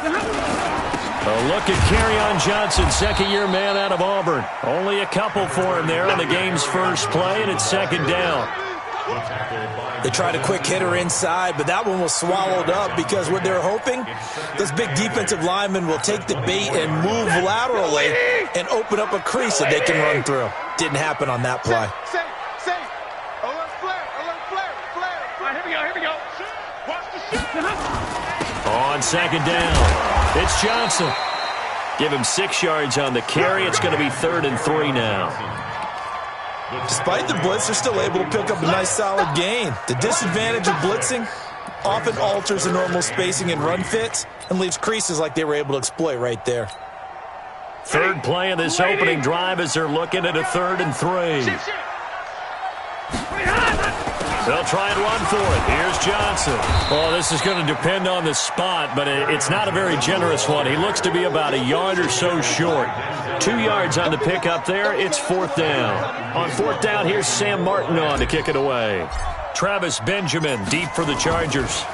A look at Kerryon Johnson, second-year man out of Auburn. Only a couple for him there on the game's first play, and it's second down. They tried a quick hitter inside, but that one was swallowed up because what they're hoping, those big defensive linemen will take the bait and move laterally and open up a crease that they can run through. Didn't happen on that play. On second down, it's Johnson. Give him 6 yards on the carry. It's going to be 3rd and 3 now. Despite the blitz, they're still able to pick up a nice solid gain. The disadvantage of blitzing often alters the normal spacing and run fits and leaves creases like they were able to exploit right there. Third play of this opening drive as they're looking at a 3rd and 3. They'll try and run for it. Here's Johnson. Well, this is going to depend on the spot, but it's not a very generous one. He looks to be about a yard or so short. 2 yards on the pickup there. It's 4th down. On 4th down, here's Sam Martin on to kick it away. Travis Benjamin deep for the Chargers.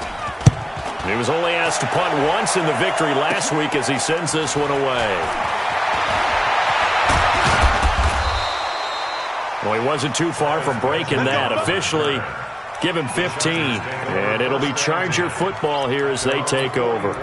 He was only asked to punt once in the victory last week as he sends this one away. Well, he wasn't too far from breaking that. Officially, give him 15. And it'll be Charger football here as they take over.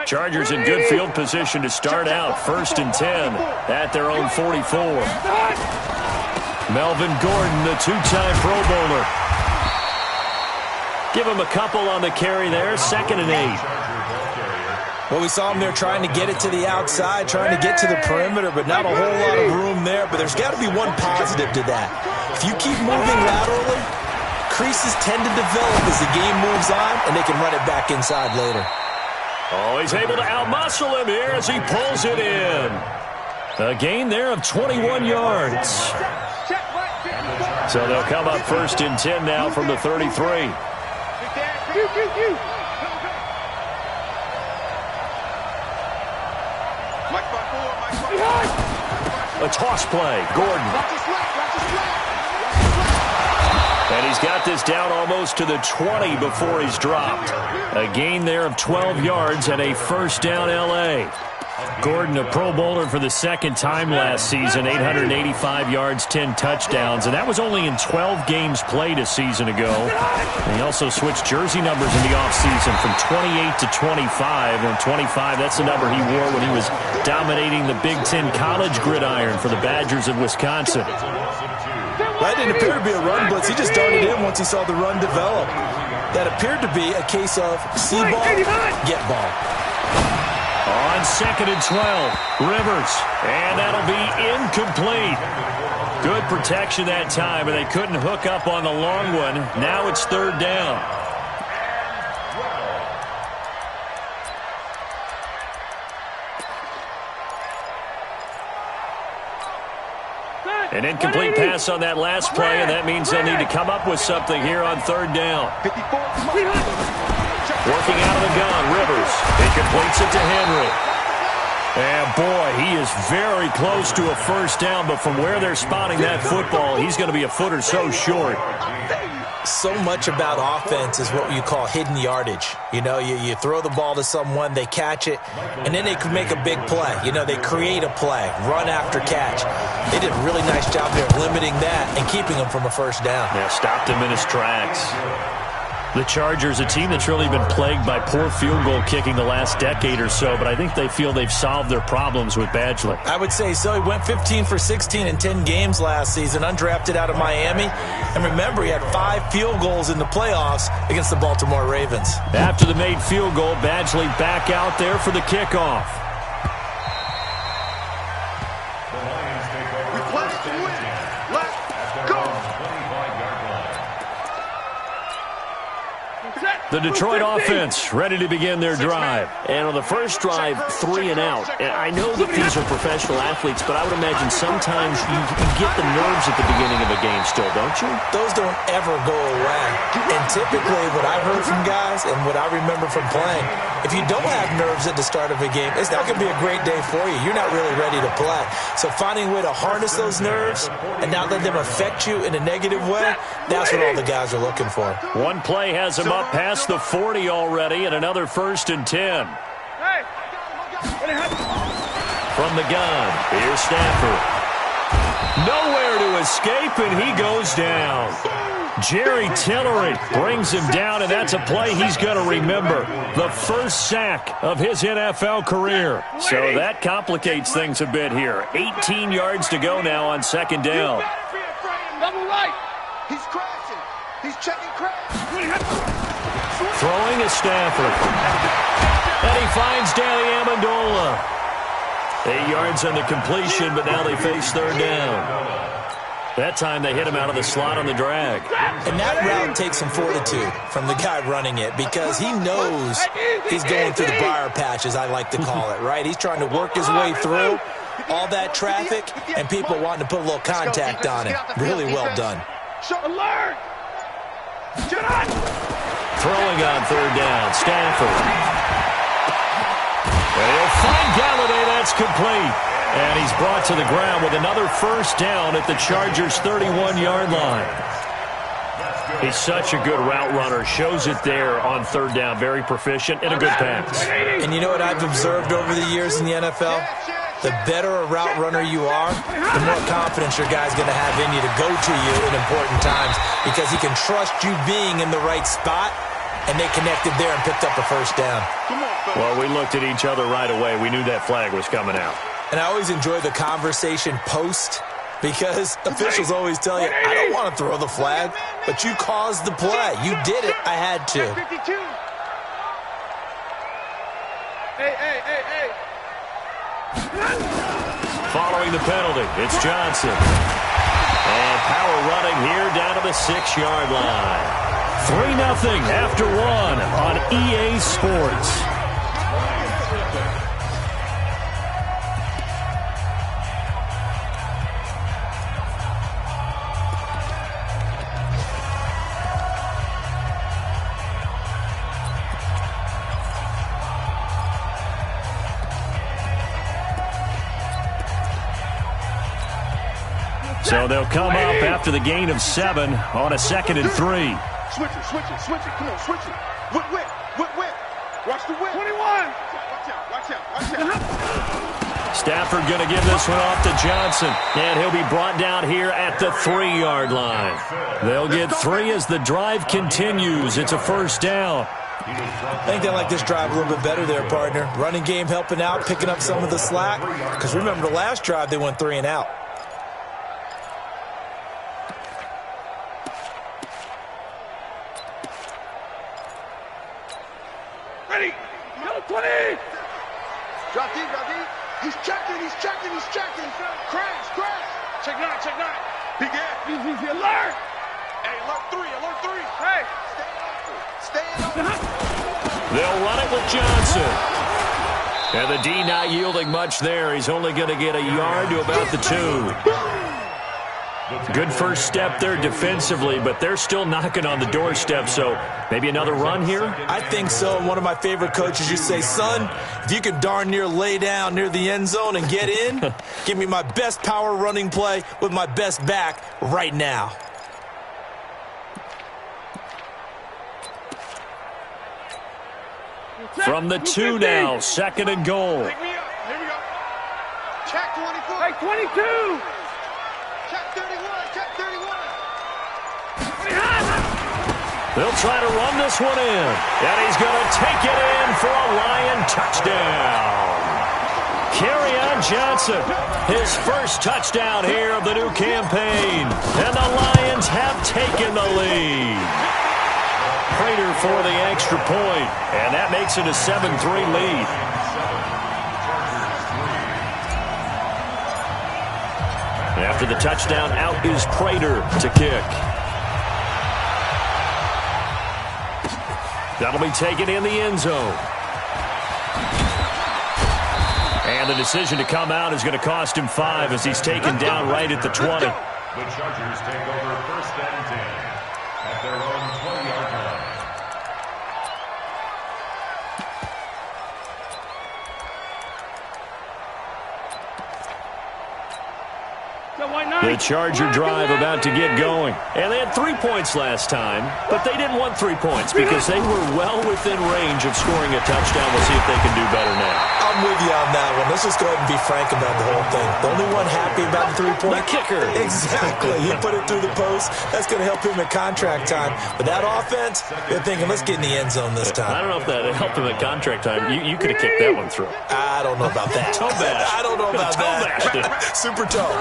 Chargers in good field position to start out. 1st and 10 at their own 44. Melvin Gordon, the 2-time Pro Bowler. Give him a couple on the carry there. 2nd and 8. Well, we saw him there trying to get it to the outside, trying to get to the perimeter, but not a whole lot of room there. But there's got to be one positive to that. If you keep moving laterally, creases tend to develop as the game moves on, and they can run it back inside later. Oh, he's able to outmuscle him here as he pulls it in. A gain there of 21 yards. So they'll come up 1st and 10 now from the 33. A toss play. Gordon. And he's got this down almost to the 20 before he's dropped. A gain there of 12 yards and a 1st down L.A. Gordon, a Pro Bowler for the 2nd time last season, 885 yards, 10 touchdowns, and that was only in 12 games played a season ago. And he also switched jersey numbers in the offseason from 28 to 25, and 25, that's the number he wore when he was dominating the Big Ten college gridiron for the Badgers of Wisconsin. That didn't appear to be a run blitz. He just darted in once he saw the run develop. That appeared to be a case of see ball, get ball. On 2nd and 12, Rivers, and that'll be incomplete. Good protection that time, and they couldn't hook up on the long one. Now it's 3rd down. An incomplete pass on that last play, and that means they'll need to come up with something here on 3rd down. Working out of the gun, Rivers. He completes it to Henry. And, boy, he is very close to a 1st down, but from where they're spotting that football, he's going to be a foot or so short. So much about offense is what you call hidden yardage. You know, you throw the ball to someone, they catch it, and then they can make a big play. You know, they create a play, run after catch. They did a really nice job there of limiting that and keeping him from a 1st down. Yeah, stopped him in his tracks. The Chargers, a team that's really been plagued by poor field goal kicking the last decade or so, but I think they feel they've solved their problems with Badgley. I would say so. He went 15 for 16 in 10 games last season, undrafted out of Miami. And remember, he had 5 field goals in the playoffs against the Baltimore Ravens. After the made field goal, Badgley back out there for the kickoff. The Detroit offense ready to begin their drive. And on the first drive, 3 and out. And I know that these are professional athletes, but I would imagine sometimes you get the nerves at the beginning of a game still, don't you? Those don't ever go away. And typically what I've heard from guys and what I remember from playing, if you don't have nerves at the start of a game, it's not going to be a great day for you. You're not really ready to play. So finding a way to harness those nerves and not let them affect you in a negative way, that's what all the guys are looking for. One play has him up past the 40 already, and another 1st and 10. From the gun, here's Stafford. Nowhere to escape, and he goes down. Jerry Tillery brings him down, and that's a play he's going to remember. The first sack of his NFL career. So that complicates things a bit here. 18 yards to go now on 2nd down. Double right. He's crashing. He's checking crash. Throwing a Stafford. And he finds Danny Amendola. 8 yards on the completion, but now they face 3rd down. That time they hit him out of the slot on the drag. And that route takes some fortitude from the guy running it because he knows he's going through the briar patch, as I like to call it, right? He's trying to work his way through all that traffic and people wanting to put a little contact on it. Really well done. Alert! Throwing on 3rd down, Stafford. And he'll find Galladay. That's complete. And he's brought to the ground with another 1st down at the Chargers' 31-yard line. He's such a good route runner. Shows it there on 3rd down. Very proficient and a good pass. And you know what I've observed over the years in the NFL? The better a route runner you are, the more confidence your guy's going to have in you to go to you in important times because he can trust you being in the right spot, and they connected there and picked up a 1st down. Well, we looked at each other right away. We knew that flag was coming out. And I always enjoy the conversation post because officials always tell you, I don't want to throw the flag, but you caused the play. You did it. I had to. Hey. Following the penalty, it's Johnson. And power running here down to the 6-yard line. 3-0 after 1 on EA Sports. So they'll come up after the gain of 7 on a 2nd and 3. Switch it. Come on, switch it. Whip. Watch the whip. 21. Watch out. Stafford going to give this one off to Johnson. And he'll be brought down here at the 3-yard line. They'll get 3 as the drive continues. It's a 1st down. I think they like this drive a little bit better there, partner. Running game helping out, picking up some of the slack. Because remember the last drive, they went 3 and out. Ready. Number 20. Drop deep. He's checking. Crash. Check 9. Big ass. Easy. Alert. Hey, alert 3. Hey. Stay up. They'll run it with Johnson. And the D not yielding much there. He's only going to get a yard to about the 2. Good first step there defensively, but they're still knocking on the doorstep, so maybe another run here? I think so. And one of my favorite coaches used to say, son, if you can darn near lay down near the end zone and get in, give me my best power running play with my best back right now. From the 2 now, 2nd and goal. Pick me up. Here we go. Check 24. Hey, 22. Check 31. They'll try to run this one in. And he's going to take it in for a Lion touchdown. Kerryon Johnson, his first touchdown here of the new campaign. And the Lions have taken the lead. Prater for the extra point. And that makes it a 7-3 lead. After the touchdown, out is Prater to kick. That'll be taken in the end zone. And the decision to come out is going to cost him 5 as he's taken down right at the 20. The Chargers take over 1st and 10 at their own 20-yard line. The Charger drive about to get going. And they had 3 points last time, but they didn't want 3 points because they were well within range of scoring a touchdown. We'll see if they can do better now. I'm with you on that one. Let's just go ahead and be frank about the whole thing. The only one happy about the 3-point? The kicker. Exactly. He put it through the post. That's going to help him at contract time. But that offense, they're thinking, let's get in the end zone this time. I don't know if that helped him at contract time. You could have kicked that one through. I don't know about that. Toe bash. I don't know about that. Super toe.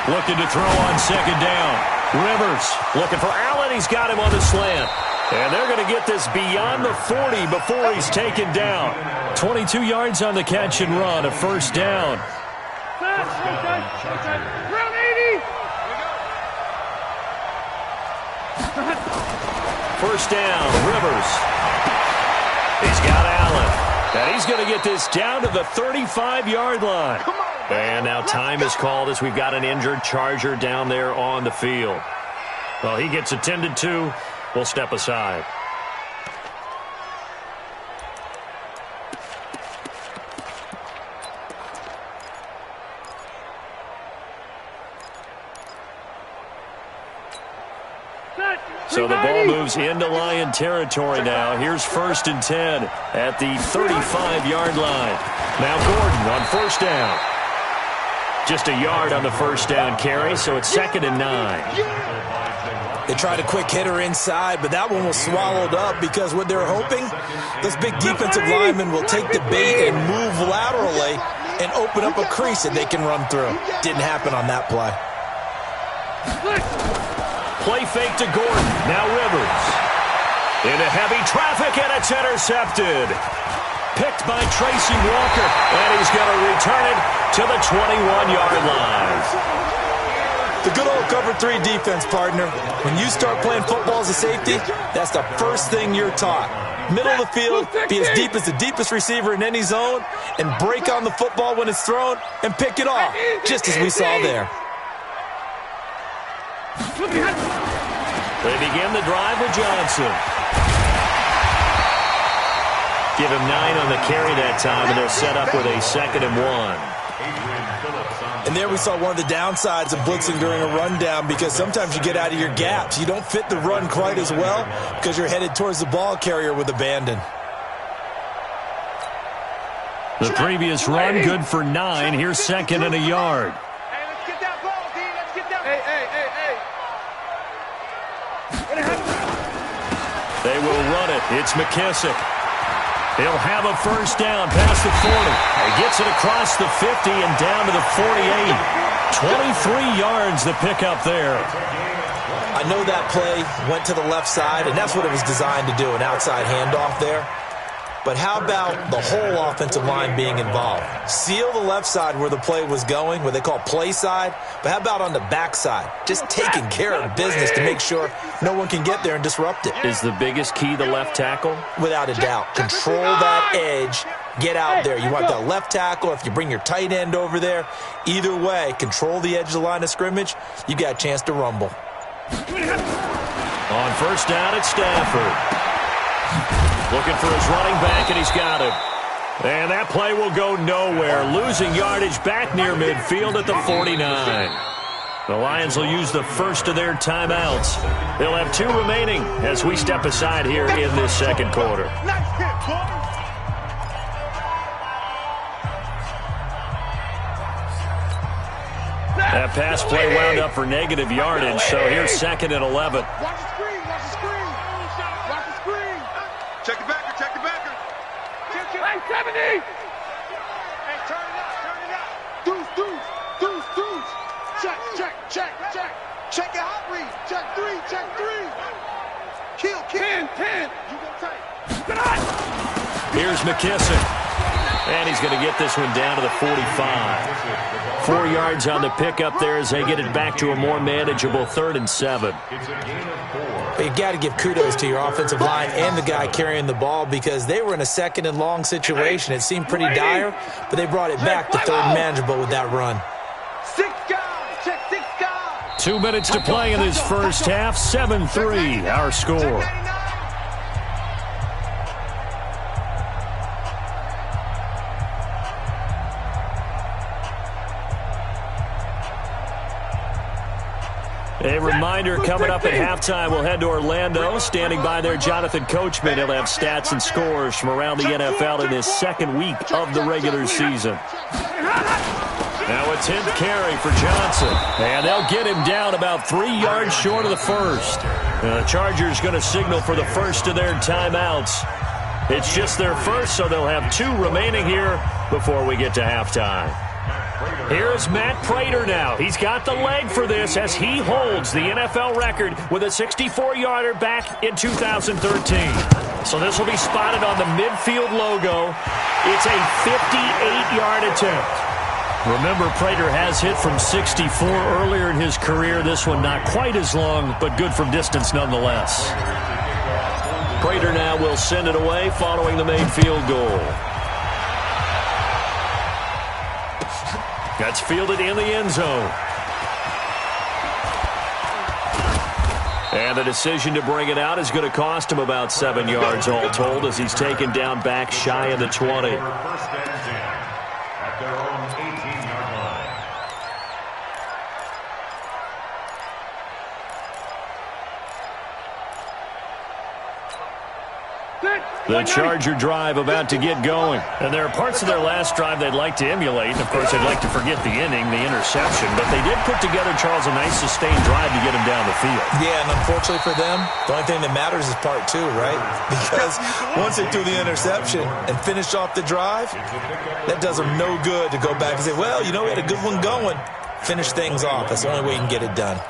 Looking to throw on 2nd down. Rivers looking for Allen. He's got him on the slant. And they're going to get this beyond the 40 before he's taken down. 22 yards on the catch and run, a 1st down. Round 80. 1st down, Rivers. He's got Allen. And he's going to get this down to the 35-yard line. And now time is called as we've got an injured Charger down there on the field. Well, he gets attended to. We'll step aside. So the ball moves into Lion territory now. Here's 1st and 10 at the 35-yard line. Now Gordon on 1st down. Just a yard on the 1st down carry, so it's 2nd and 9. They tried a quick hitter inside, but that one was swallowed up because what they're hoping, those big defensive linemen will take the bait and move laterally and open up a crease that they can run through. Didn't happen on that play. Play fake to Gordon. Now Rivers. Into heavy traffic, and it's intercepted. Picked by Tracy Walker, and he's going to return it to the 21-yard line. The good old cover 3 defense, partner. When you start playing football as a safety, that's the first thing you're taught. Middle of the field, be as deep as the deepest receiver in any zone, and break on the football when it's thrown and pick it off, just as we saw there. They begin the drive with Johnson. Give him 9 on the carry that time, and they'll set up with a 2nd and 1. And there we saw one of the downsides of blitzing during a rundown because sometimes you get out of your gaps. You don't fit the run quite as well because you're headed towards the ball carrier with abandon. The previous run, good for 9. Here's 2nd and a yard. Hey, let's get that ball, D. Let's get that. Hey. They will run it. It's McKissick. He'll have a 1st down past the 40. He gets it across the 50 and down to the 48. 23 yards the pickup there. I know that play went to the left side, and that's what it was designed to do, an outside handoff there. But how about the whole offensive line being involved? Seal the left side where the play was going, what they call play side. But how about on the back side? Just taking care of business to make sure no one can get there and disrupt it. Is the biggest key the left tackle? Without a doubt. Control that edge. Get out there. You want that left tackle, or if you bring your tight end over there. Either way, control the edge of the line of scrimmage. You got a chance to rumble. On 1st down, it's Stafford. Looking for his running back, and he's got him. And that play will go nowhere. Losing yardage back near midfield at the 49. The Lions will use the first of their timeouts. They'll have 2 remaining as we step aside here in this 2nd quarter. That pass play wound up for negative yardage, so here's 2nd and 11. Watch the screen. Watch the screen. Watch the screen. Check the backer. Check the backer. Hey, 70. Hey, turn it up. Turn it up. Deuce. Check. Check your hot read. Check 3. Kill. 10. You go tight. Here's McKissick. And he's going to get this one down to the 45. 4 yards on the pickup there as they get it back to a more manageable 3rd and 7. You got to give kudos to your offensive line and the guy carrying the ball because they were in a second and long situation. It seemed pretty dire, but they brought it back to third and manageable with that run. 6 guys. Check 6 guys. 2 minutes to play in this first half. 7-3, our score. A reminder, coming up at halftime, we'll head to Orlando. Standing by there, Jonathan Coachman. He'll have stats and scores from around the NFL in his second week of the regular season. Now a 10th carry for Johnson. And they'll get him down about 3 yards short of the first. The Chargers going to signal for the first of their timeouts. It's just their first, so they'll have 2 remaining here before we get to halftime. Here's Matt Prater now. He's got the leg for this as he holds the NFL record with a 64-yarder back in 2013. So this will be spotted on the midfield logo. It's a 58-yard attempt. Remember, Prater has hit from 64 earlier in his career. This one not quite as long, but good from distance nonetheless. Prater now will send it away following the made field goal. That's fielded in the end zone. And the decision to bring it out is going to cost him about 7 yards all told as he's taken down back shy of the 20. First and 10 at their own 18-yard line. The Charger drive about to get going. And there are parts of their last drive they'd like to emulate. And, of course, they'd like to forget the inning, the interception. But they did put together, Charles, a nice sustained drive to get him down the field. Yeah, and unfortunately for them, the only thing that matters is part 2, right? Because once they do the interception and finish off the drive, that does them no good to go back and say, well, you know, we had a good one going. Finish things off. That's the only way you can get it done.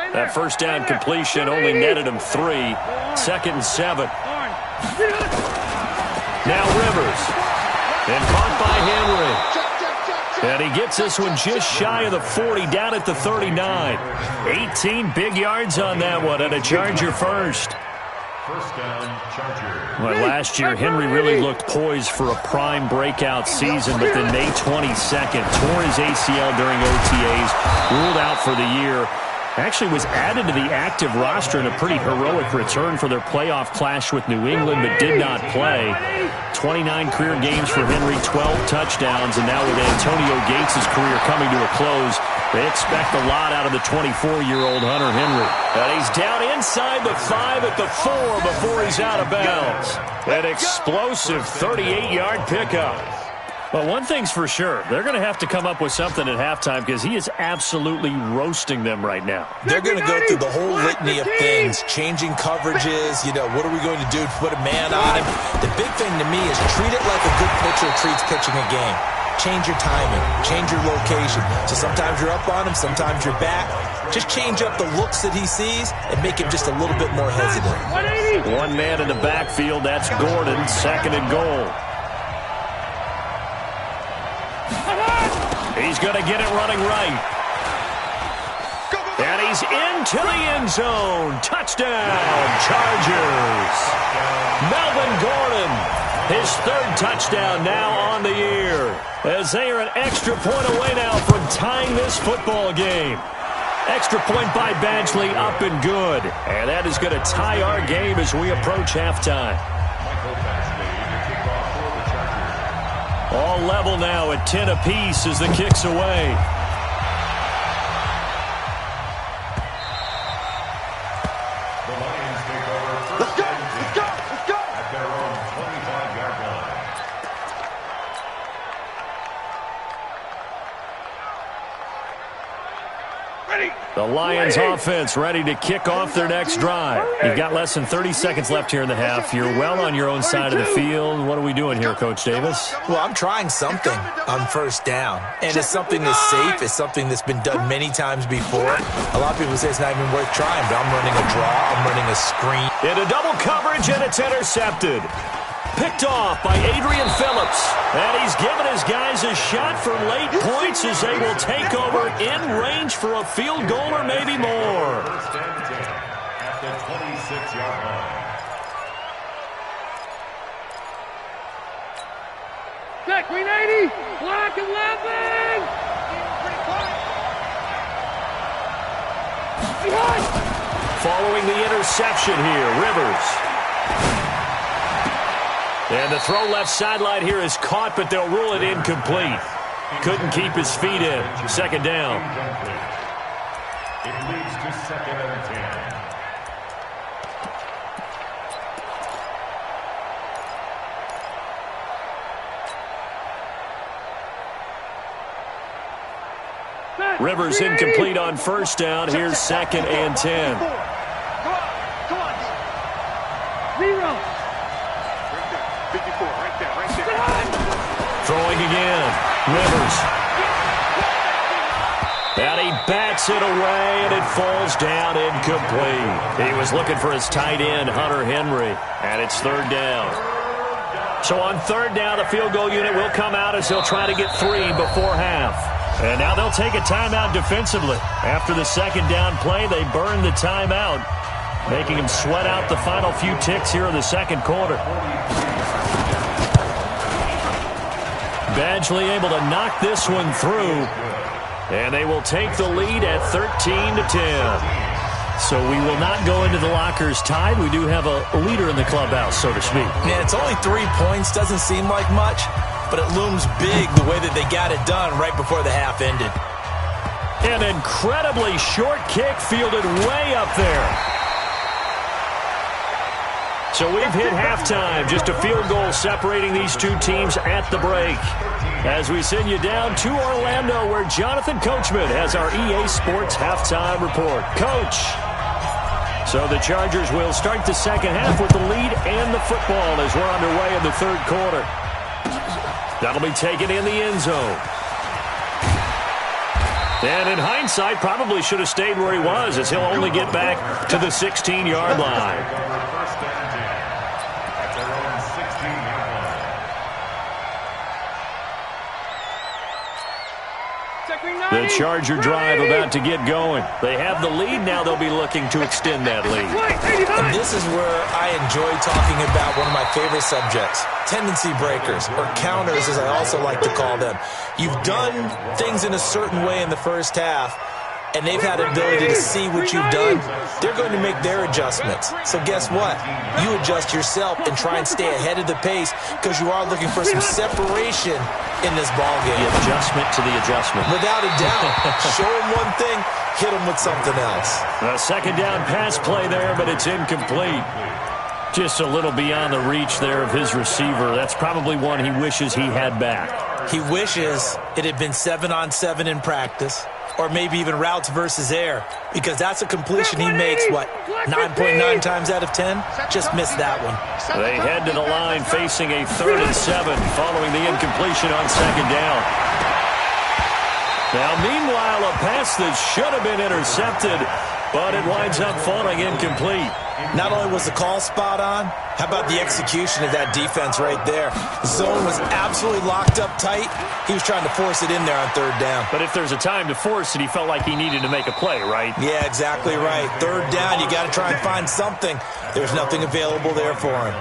That first down completion only netted him 3. 2nd and 7. Now Rivers. And caught by Henry. And he gets this one just shy of the 40, down at the 39. 18 big yards on that one, and a Charger first. First down, Chargers. Well, last year, Henry really looked poised for a prime breakout season, but then May 22nd, tore his ACL during OTAs, ruled out for the year. Actually was added to the active roster in a pretty heroic return for their playoff clash with New England, but did not play. 29 career games for Henry, 12 touchdowns, and now with Antonio Gates' career coming to a close, they expect a lot out of the 24-year-old Hunter Henry. And he's down inside the 5 at the 4 before he's out of bounds. An explosive 38-yard pickup. Well, one thing's for sure. They're going to have to come up with something at halftime because he is absolutely roasting them right now. They're going to go through the whole litany of things, changing coverages, you know, what are we going to do to put a man on him? The big thing to me is treat it like a good pitcher treats pitching a game. Change your timing, change your location. So sometimes you're up on him, sometimes you're back. Just change up the looks that he sees and make him just a little bit more hesitant. One man in the backfield, that's Gordon, 2nd and goal. He's going to get it running right. And he's into the end zone. Touchdown, Chargers. Melvin Gordon, his 3rd touchdown now on the year. As they are an extra point away now from tying this football game. Extra point by Badgley, up and good. And that is going to tie our game as we approach halftime. All level now at 10 apiece as the kick's away. The Lions take over first and 10 at their own 25-yard line. The Lions offense ready to kick off their next drive. You've got less than 30 seconds left here in the half. You're well on your own side of the field. What are we doing here, Coach Davis? Well, I'm trying something on first down. And it's something that's safe. It's something that's been done many times before. A lot of people say it's not even worth trying, but I'm running a draw. I'm running a screen. Into double coverage, and it's intercepted. picked off by Adrian Phillips. And he's given his guys a shot for late points as they will take over in range for a field goal or maybe more. First and 10 at the 26-yard line. Check, 380. Block 11. Following the interception here, Rivers. And the throw left sideline here is caught, but they'll rule it incomplete. Couldn't keep his feet in. Second down. It leads to second and 10. Rivers incomplete on first down. Here's second and 10. Come on. 0. Right there. 54. Right there. Throwing again. Rivers. And he bats it away, and it falls down incomplete. He was looking for his tight end, Hunter Henry, and it's third down. So on third down, the field goal unit will come out as they'll try to get 3 before half. And now they'll take a timeout defensively. After the second down play, they burn the timeout, making them sweat out the final few ticks here in the second quarter. Badgley able to knock this one through, and they will take the lead at 13-10. So we will not go into the lockers tied. We do have a leader in the clubhouse, so to speak. Yeah, it's only 3 points. Doesn't seem like much, but it looms big the way that they got it done right before the half ended. An incredibly short kick fielded way up there. So we've hit halftime. Just a field goal separating these two teams at the break. As we send you down to Orlando, where Jonathan Coachman has our EA Sports halftime report. Coach. So the Chargers will start the second half with the lead and the football as we're underway in the third quarter. That'll be taken in the end zone. And in hindsight, probably should have stayed where he was, as he'll only get back to the 16-yard line. First and 10 at their own 16-yard line. The Charger drive about to get going. They have the lead. Now they'll be looking to extend that lead. And this is where I enjoy talking about one of my favorite subjects, tendency breakers, or counters as I also like to call them. You've done things in a certain way in the first half, and they've had an ability to see what you've done. They're going to make their adjustments. So guess what? You adjust yourself and try and stay ahead of the pace because you are looking for some separation in this ball game. The adjustment to the adjustment. Without a doubt. Show them one thing, hit them with something else. A second down pass play there, but it's incomplete. Just a little beyond the reach there of his receiver. That's probably one he wishes he had back. He wishes it had been 7-on-7 in practice, or maybe even routes versus air, because that's a completion he makes, 9.9 times out of 10? Just missed that one. They head to the line facing a 3rd and 7 following the incompletion on second down. Now, meanwhile, a pass that should have been intercepted, but it winds up falling incomplete. Not only was the call spot on, how about the execution of that defense right there? The zone was absolutely locked up tight. He was trying to force it in there on third down. But if there's a time to force it, he felt like he needed to make a play, right? Yeah, exactly right. Third down, you got to try and find something. There's nothing available there for him.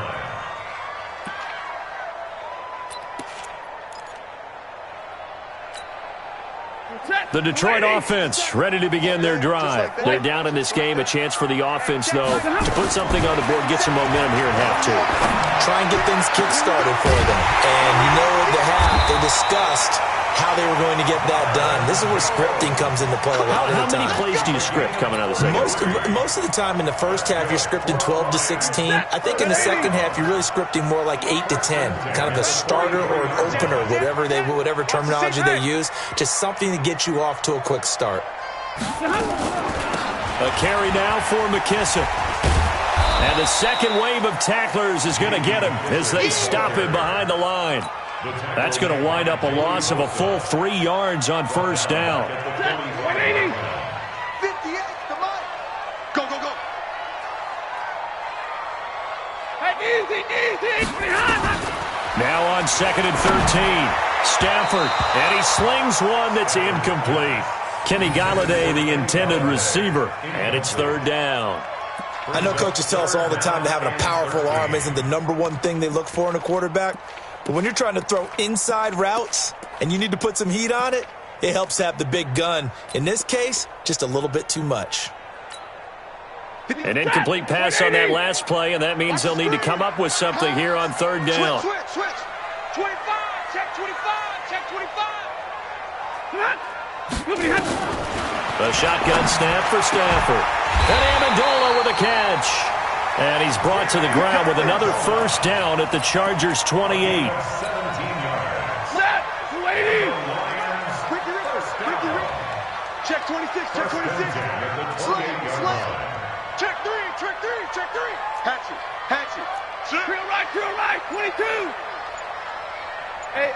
The Detroit offense ready to begin their drive. They're down in this game. A chance for the offense, though, to put something on the board, get some momentum here in half two. Try and get things kick-started for them. And you know, at the half, they discussed how they were going to get that done. This is where scripting comes into play a lot of the time. How many plays do you script coming out of the second half? Most of the time in the first half, you're scripting 12 to 16. I think in the second half, you're really scripting more like 8 to 10. Kind of a starter or an opener, whatever terminology they use. Just something to get you off to a quick start. A carry now for McKissick. And the second wave of tacklers is going to get him as they stop him behind the line. That's going to wind up a loss of a full 3 yards on first down. 180. 58, come on. Go, go, go. Hey, easy, easy. Now on 2nd and 13. Stafford, and he slings one that's incomplete. Kenny Galladay, the intended receiver, and it's 3rd down. I know coaches tell us all the time that having a powerful arm isn't the #1 thing they look for in a quarterback. But when you're trying to throw inside routes and you need to put some heat on it, it helps to have the big gun. In this case, just a little bit too much. An incomplete pass on that last play, and that means they'll need to come up with something here on 3rd down. Switch. 25, check 25, check 25. A shotgun snap for Stafford. And Amendola with a catch. And he's brought to the ground with another 1st down at the Chargers' 28. 17 yards. Set. 280. Check 26, check 26. Slam. Check 3. Hatchet. Drill right, 22. Hey.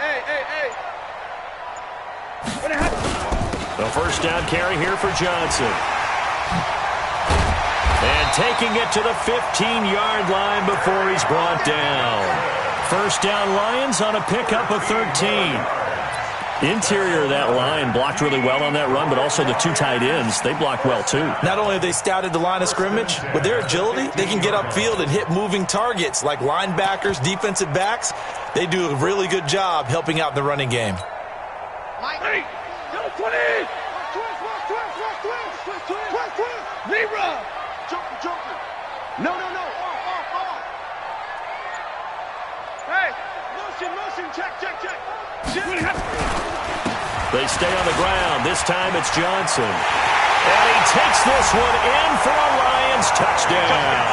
What happened? The 1st down carry here for Johnson. And taking it to the 15-yard line before he's brought down. 1st down Lions on a pickup of 13. Interior of that line blocked really well on that run, but also the 2 tight ends, they blocked well too. Not only have they scouted the line of scrimmage, with their agility, they can get upfield and hit moving targets like linebackers, defensive backs. They do a really good job helping out the running game. Hey, 20. Zebra. Joker. No. Off. Hey, motion, check. They stay on the ground. This time it's Johnson. And he takes this one in for a Lions touchdown.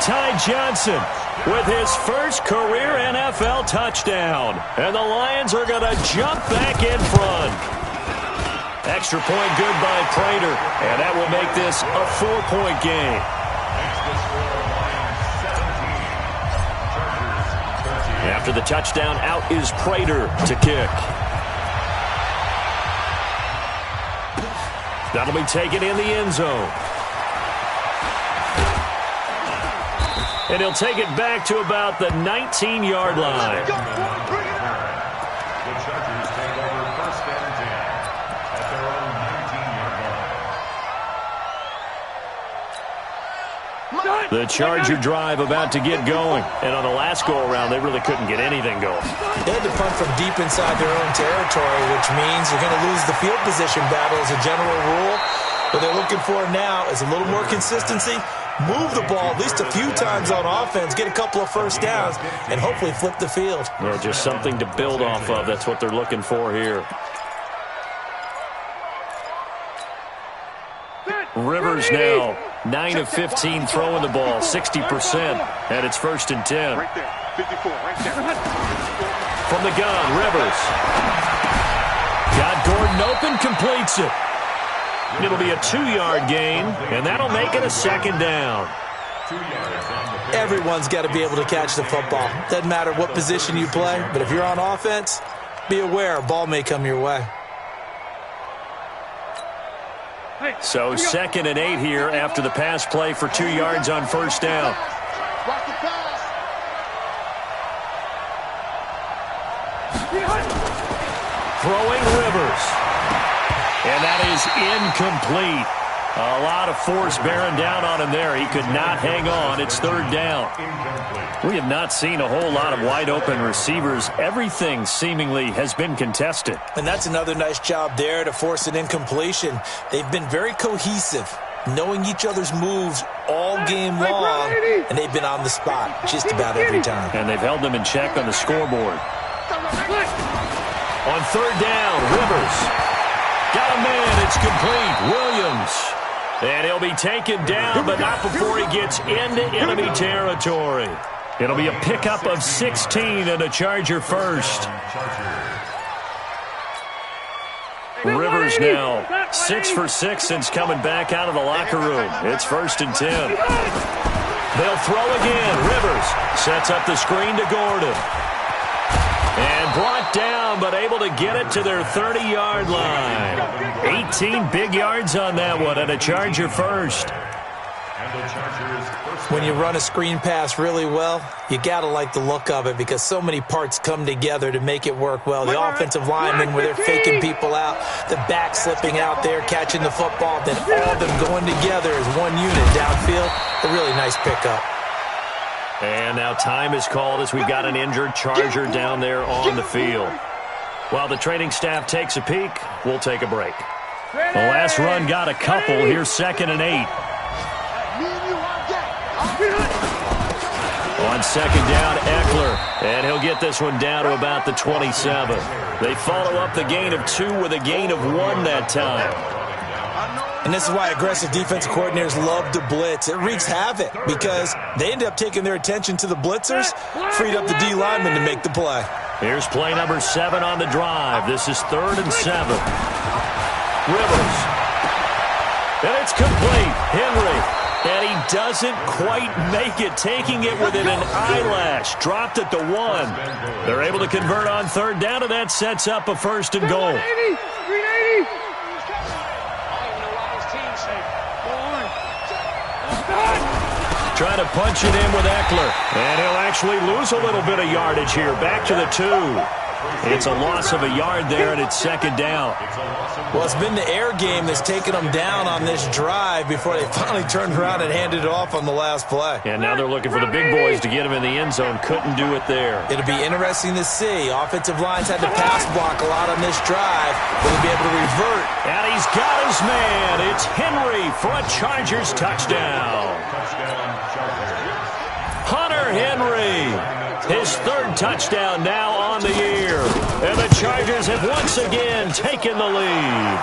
Ty Johnson with his first career NFL touchdown. And the Lions are going to jump back in front. Extra point good by Prater. And that will make this a 4-point game. After the touchdown, out is Prater to kick. That'll be taken in the end zone. And he'll take it back to about the 19-yard line. The Chargers take over 1st and 10 at their own 19-yard line. The Charger drive about to get going. And on the last go-around, they really couldn't get anything going. They had to punt from deep inside their own territory, which means they're going to lose the field position battle as a general rule. What they're looking for now is a little more consistency, move the ball at least a few times on offense, get a couple of 1st downs, and hopefully flip the field. Yeah, just something to build off of. That's what they're looking for here. Rivers now 9 of 15 throwing the ball, 60%, and it's 1st and 10. Right there, 54, right there. From the gun, Rivers. Got Gordon open, completes it. It'll be a 2-yard gain, and that'll make it a 2nd down. Everyone's got to be able to catch the football. Doesn't matter what position you play, but if you're on offense, be aware a ball may come your way. So 2nd and 8 here after the pass play for 2 yards on 1st down. Throwing Rivers. And that is incomplete. A lot of force bearing down on him there. He could not hang on. It's 3rd down. We have not seen a whole lot of wide-open receivers. Everything seemingly has been contested. And that's another nice job there to force an incompletion. They've been very cohesive, knowing each other's moves all game long, and they've been on the spot just about every time. And they've held them in check on the scoreboard. On 3rd down, Rivers. Got a man. It's complete. Williams. And he'll be taken down, but not before he gets into enemy territory. It'll be a pickup of 16 and a Charger 1st. Rivers now 6 for 6 since coming back out of the locker room. It's 1st and 10. They'll throw again. Rivers sets up the screen to Gordon. And brought down, but able to get it to their 30-yard line. 18 big yards on that one, and a Charger 1st. When you run a screen pass really well, you got to like the look of it because so many parts come together to make it work well. The offensive linemen, where they're faking people out, the back slipping out there, catching the football, then all of them going together as one unit downfield. A really nice pickup. And now time is called as we've got an injured Charger down there on the field. While the training staff takes a peek, we'll take a break. The last run got a couple. Here's 2nd and 8. On 2nd down, Eckler. And he'll get this one down to about the 27. They follow up the gain of 2 with a gain of 1 that time. And this is why aggressive defensive coordinators love to blitz. It wreaks havoc because they end up taking their attention to the blitzers, freed up the D lineman to make the play. Here's play number 7 on the drive. This is 3rd and 7. Rivers. And it's complete. Henry. And he doesn't quite make it, taking it within an eyelash. Dropped at the 1. They're able to convert on 3rd down, and that sets up a 1st and goal. Trying to punch it in with Eckler. And he'll actually lose a little bit of yardage here. Back to the 2. It's a loss of a yard there, and it's 2nd down. Well, it's been the air game that's taken them down on this drive before they finally turned around and handed it off on the last play. And now they're looking for the big boys to get him in the end zone. Couldn't do it there. It'll be interesting to see. Offensive lines had to pass block a lot on this drive. Will they be able to revert? And he's got his man. It's Henry for a Chargers touchdown. Hunter Henry. His 3rd touchdown now on the year. And the Chargers have once again taken the lead.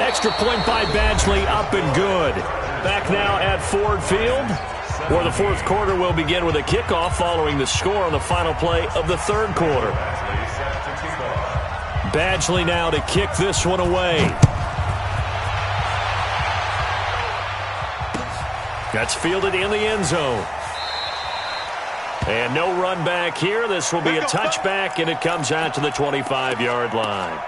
Extra point by Badgley, up and good. Back now at Ford Field, where the 4th quarter will begin with a kickoff following the score on the final play of the 3rd quarter. Badgley now to kick this one away. That's fielded in the end zone. And no run back here. This will be a touchback, and it comes out to the 25-yard line.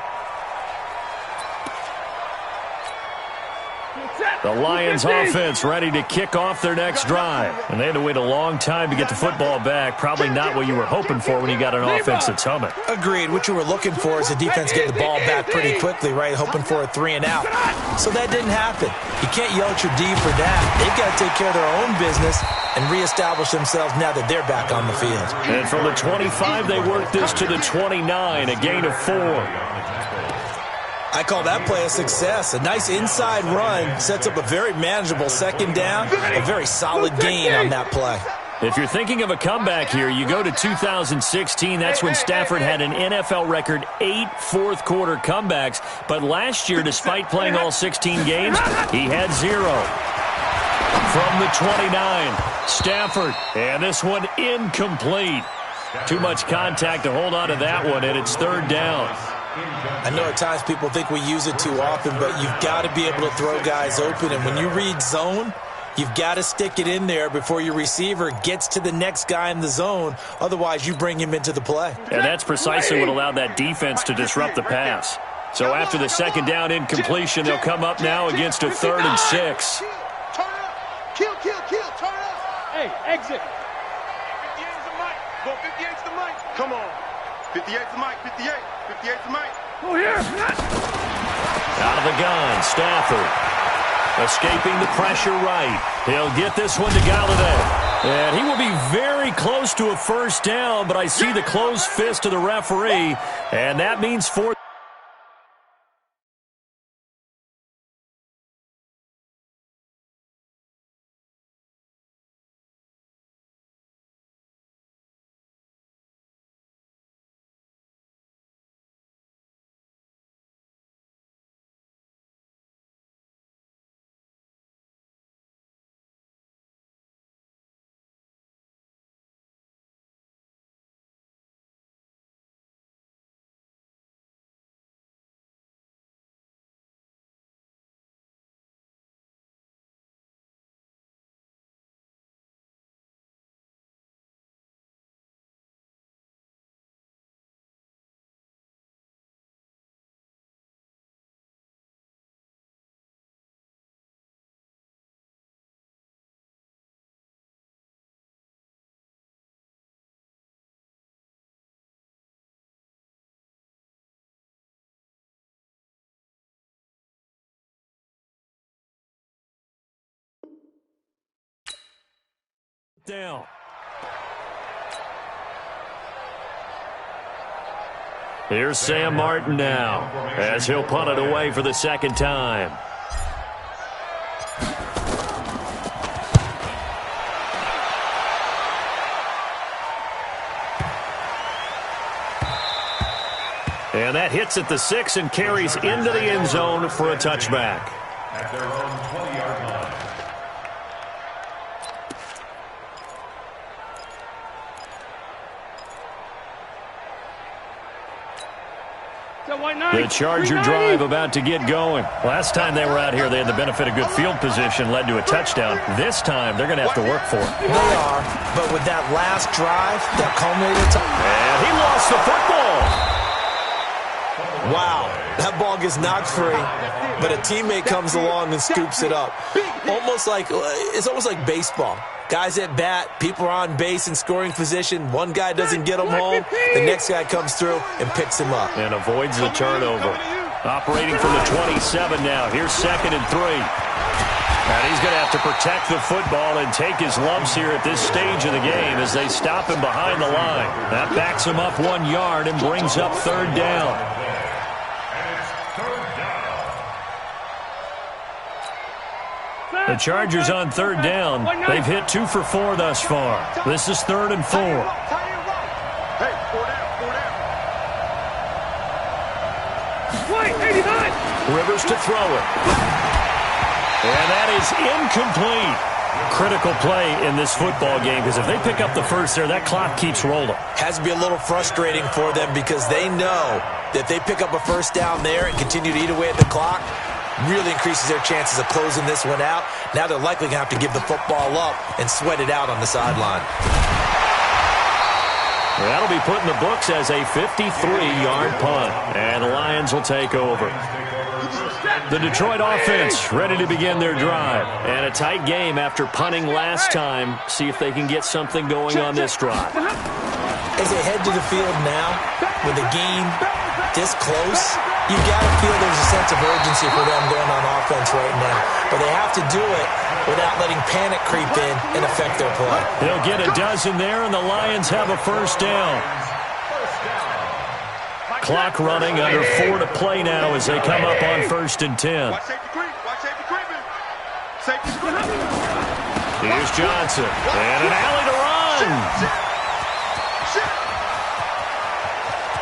The Lions offense ready to kick off their next drive. And they had to wait a long time to get the football back. Probably not what you were hoping for when you got an offense that's humming. Agreed. What you were looking for is the defense getting the ball back pretty quickly, right? Hoping for a 3 and out. So that didn't happen. You can't yell at your D for that. They've got to take care of their own business and reestablish themselves now that they're back on the field. And from the 25, they work this to the 29, a gain of 4. I call that play a success. A nice inside run sets up a very manageable 2nd down, a very solid gain on that play. If you're thinking of a comeback here, you go to 2016. That's when Stafford had an NFL record 8 fourth-quarter comebacks. But last year, despite playing all 16 games, he had 0. From the 29, Stafford, and this one incomplete. Too much contact to hold on to that one, and it's 3rd down. I know at times people think we use it too often, but you've got to be able to throw guys open. And when you read zone, you've got to stick it in there before your receiver gets to the next guy in the zone. Otherwise, you bring him into the play. And that's precisely what allowed that defense to disrupt the pass. So after the 2nd down incompletion, they'll come up now against a 3rd and 6. Turn up. Kill, turn up. Hey, exit. 58's the mic. Go 58's the mic. Come on. 58's the mic. 58's the mic. Oh, here. Out of the gun, Stafford. Escaping the pressure right. He'll get this one to Galladay. And he will be very close to a 1st down, but I see the closed fist of the referee, and that means 4th. Down. Here's Sam Martin now, as he'll punt it away for the second time. And that hits at the 6 and carries into the end zone for a touchback. At their own 20-yard line. The Charger drive about to get going. Last time they were out here, they had the benefit of good field position, led to a touchdown. This time, they're going to have to work for it. They are, but with that last drive, that culminated time. And he lost the football. Wow, that ball gets knocked free, but a teammate comes along and scoops it up. It's almost like baseball. Guys at bat, people are on base in scoring position. One guy doesn't get him home. The next guy comes through and picks him up. And avoids the turnover. Operating from the 27 now. Here's 2nd and 3. And he's going to have to protect the football and take his lumps here at this stage of the game as they stop him behind the line. That backs him up 1 yard and brings up 3rd down. The Chargers on 3rd down. They've hit 2 for 4 thus far. This is 3rd and 4. Hey, 4 down, 4 down. Rivers to throw it. And that is incomplete. Critical play in this football game because if they pick up the first there, that clock keeps rolling. Has to be a little frustrating for them because they know that if they pick up a first down there and continue to eat away at the clock, really increases their chances of closing this one out. Now they're likely going to have to give the football up and sweat it out on the sideline. That'll be put in the books as a 53-yard punt. And the Lions will take over. The Detroit offense ready to begin their drive. And a tight game after punting last time. See if they can get something going on this drive. As they head to the field now, with the game this close, you got to feel there's a sense of urgency for them going on offense right now. But they have to do it without letting panic creep in and affect their play. They'll get a dozen there, and the Lions have a first down. Clock running, under 4 to play now as they come up on 1st and 10. Watch safety creep. Watch safety creeping. Safety creeping. Here's Johnson. And an alley to run.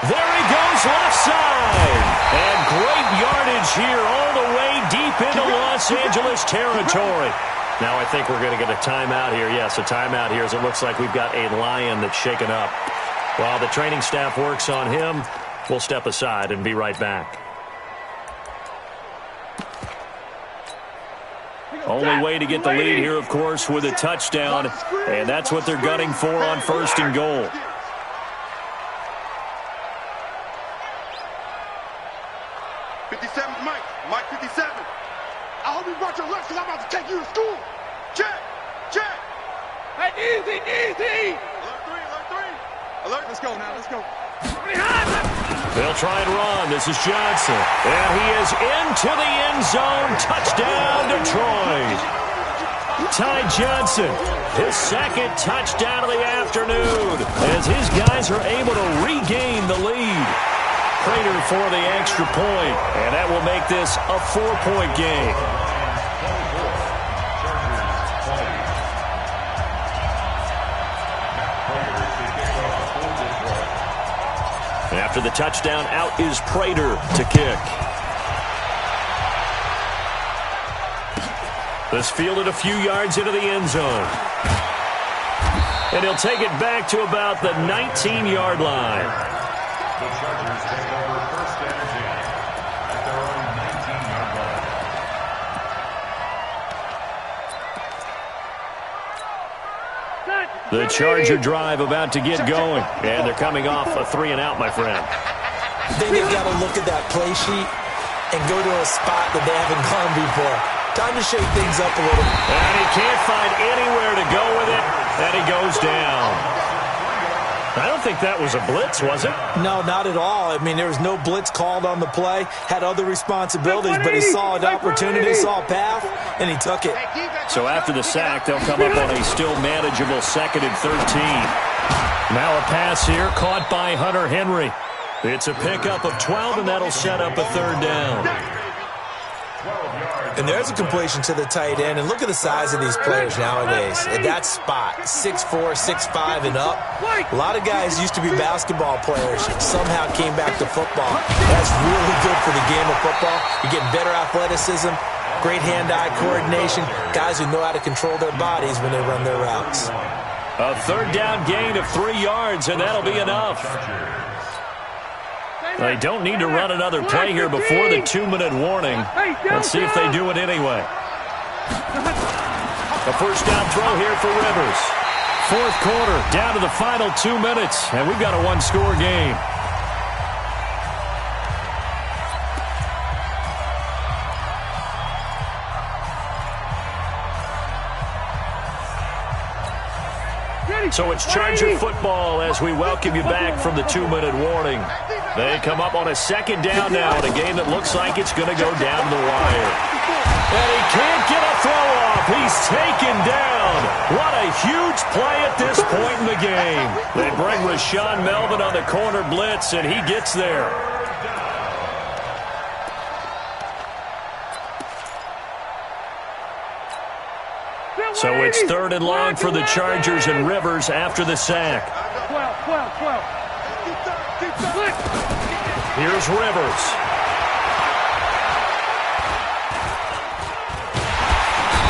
There he goes left side. And great yardage here all the way deep into Los Angeles territory. Now I think we're going to get a timeout here. Yes, a timeout here as it looks like we've got a Lion that's shaken up. While the training staff works on him, we'll step aside and be right back. Only way to get the lead here, of course, with a touchdown. And that's what they're gunning for on 1st and goal. Mike 57. I hope you brought your lunch because I'm about to take you to school. Check. Hey, easy. Alert 3. Alert. Let's go now. Let's go. They'll try and run. This is Johnson. And he is into the end zone. Touchdown, Detroit. Ty Johnson, his 2nd touchdown of the afternoon as his guys are able to regain the lead. Prater for the extra point, and that will make this a 4-point game. After the touchdown, out is Prater to kick. This fielded a few yards into the end zone. And he'll take it back to about the 19-yard line. The Chargers take over 1st and 10 at their own 19-yard line. The Charger drive about to get going. And they're coming off a 3-and-out, my friend. Then they've got to look at that play sheet and go to a spot that they haven't gone before. Time to shake things up a little. And he can't find anywhere to go with it. And he goes down. I don't think that was a blitz, was it? No, not at all. I mean, there was no blitz called on the play. Had other responsibilities, but he saw an opportunity, saw a path, and he took it. So after the sack, they'll come up on a still manageable 2nd and 13. Now a pass here caught by Hunter Henry. It's a pickup of 12, and that'll set up a 3rd down. And there's a completion to the tight end. And look at the size of these players nowadays. At that spot, 6'4", 6'5", and up. A lot of guys used to be basketball players, somehow came back to football. That's really good for the game of football. You're getting better athleticism, great hand-eye coordination, guys who know how to control their bodies when they run their routes. A 3rd down gain of 3 yards, and that'll be enough. They don't need to run another play here before the 2-minute warning. Let's see if they do it anyway. A 1st down throw here for Rivers. 4th quarter, down to the final 2 minutes, and we've got a 1-score game. So it's Charger football as we welcome you back from the 2-minute warning. They come up on a 2nd down now in a game that looks like it's going to go down to the wire. And he can't get a throw off. He's taken down. What a huge play at this point in the game. They bring Rashawn Melvin on the corner blitz, and he gets there. So it's 3rd and long for the Chargers, and Rivers after the sack. 12. Here's Rivers.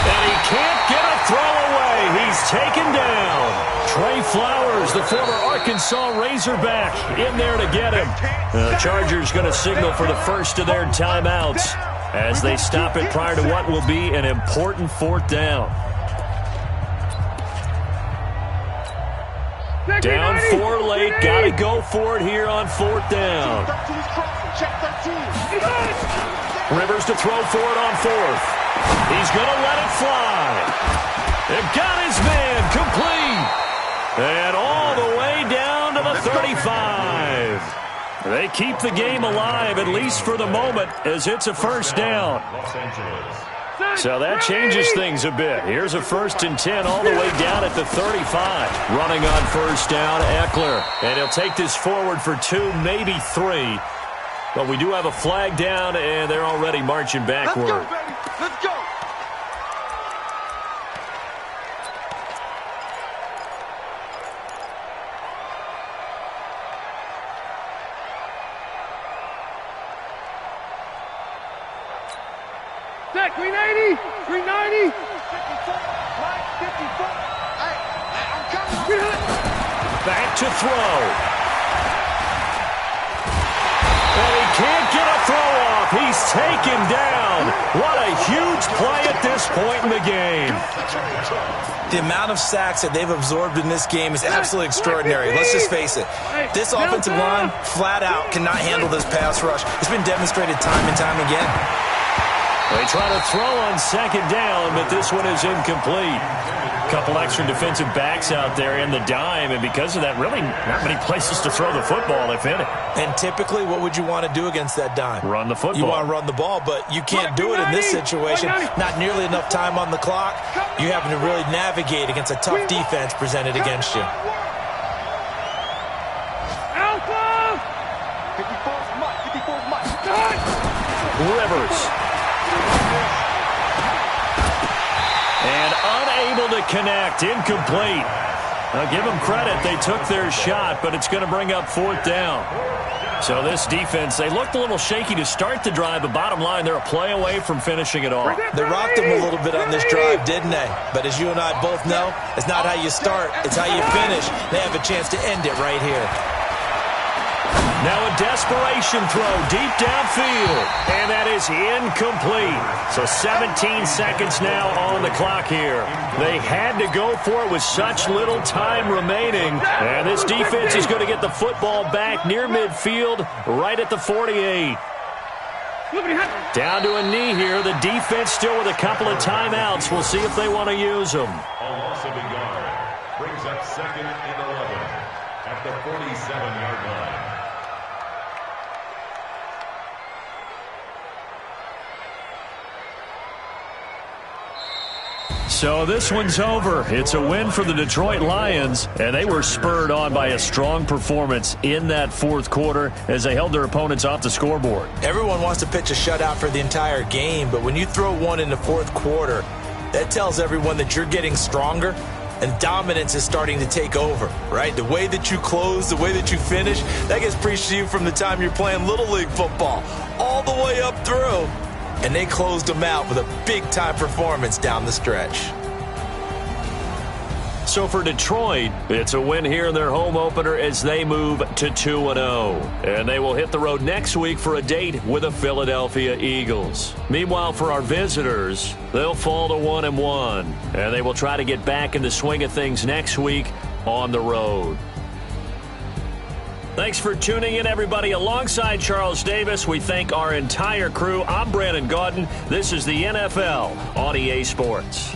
And he can't get a throw away. He's taken down. Trey Flowers, the former Arkansas Razorback, in there to get him. The Chargers going to signal for the first of their timeouts as they stop it prior to what will be an important 4th down. Down 4 late, got to go for it here on 4th down. Rivers to throw for it on 4th. He's going to let it fly. They've got his man complete. And all the way down to the 35. They keep the game alive, at least for the moment, as it's a 1st down. So that changes things a bit. Here's a 1st and 10 all the way down at the 35. Running on 1st down, Eckler. And he'll take this forward for 2, maybe 3. But we do have a flag down, and they're already marching backward. Let's go, baby. Let's go. Set, 390, 390. 54, right, 54. Hey, I'm coming. Back to throw. And he can't get a throw off. He's taken down. What a huge play at this point in the game. The amount of sacks that they've absorbed in this game is absolutely extraordinary. Let's just face it. This offensive line, flat out, cannot handle this pass rush. It's been demonstrated time and time again. They try to throw on 2nd down, but this one is incomplete. A couple extra defensive backs out there in the dime, and because of that, really not many places to throw the football, if any. And typically, what would you want to do against that dime? Run the football. You want to run the ball, but you can't do it in this situation. Not nearly enough time on the clock. You're having to really navigate against a tough defense presented against you. Alpha! 54 Mike. Rivers. And unable to connect, incomplete. Now give them credit, they took their shot, but it's going to bring up 4th down. So this defense, they looked a little shaky to start the drive, but bottom line, they're a play away from finishing it off. They rocked them a little bit on this drive, didn't they? But as you and I both know, it's not how you start, it's how you finish. They have a chance to end it right here. Now a desperation throw deep downfield, and that is incomplete. So 17 seconds now on the clock here. They had to go for it with such little time remaining, and this defense is going to get the football back near midfield, right at the 48. Down to a knee here. The defense still with a couple of timeouts. We'll see if they want to use them. A loss of a yard brings up 2nd and 11. at the 47-yard line. So this one's over. It's a win for the Detroit Lions, and they were spurred on by a strong performance in that fourth quarter as they held their opponents off the scoreboard. Everyone wants to pitch a shutout for the entire game, but when you throw one in the fourth quarter, that tells everyone that you're getting stronger and dominance is starting to take over, right? The way that you close, the way that you finish, that gets preached to you from the time you're playing Little League football all the way up through. And they closed them out with a big-time performance down the stretch. So for Detroit, it's a win here in their home opener as they move to 2-0. And they will hit the road next week for a date with the Philadelphia Eagles. Meanwhile, for our visitors, they'll fall to 1-1. And they will try to get back in the swing of things next week on the road. Thanks for tuning in, everybody. Alongside Charles Davis, we thank our entire crew. I'm Brandon Gaudin. This is the NFL on EA Sports.